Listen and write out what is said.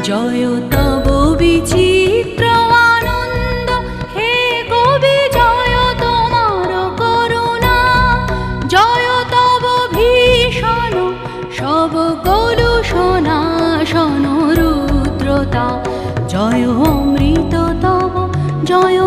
জয় তব বিচিত্র আনন্দ, হে কবি জয় তোমার করুণা। জয় তব ভীষণ সব কলুষনাশন রুদ্রতা, জয় অমৃত তব, জয়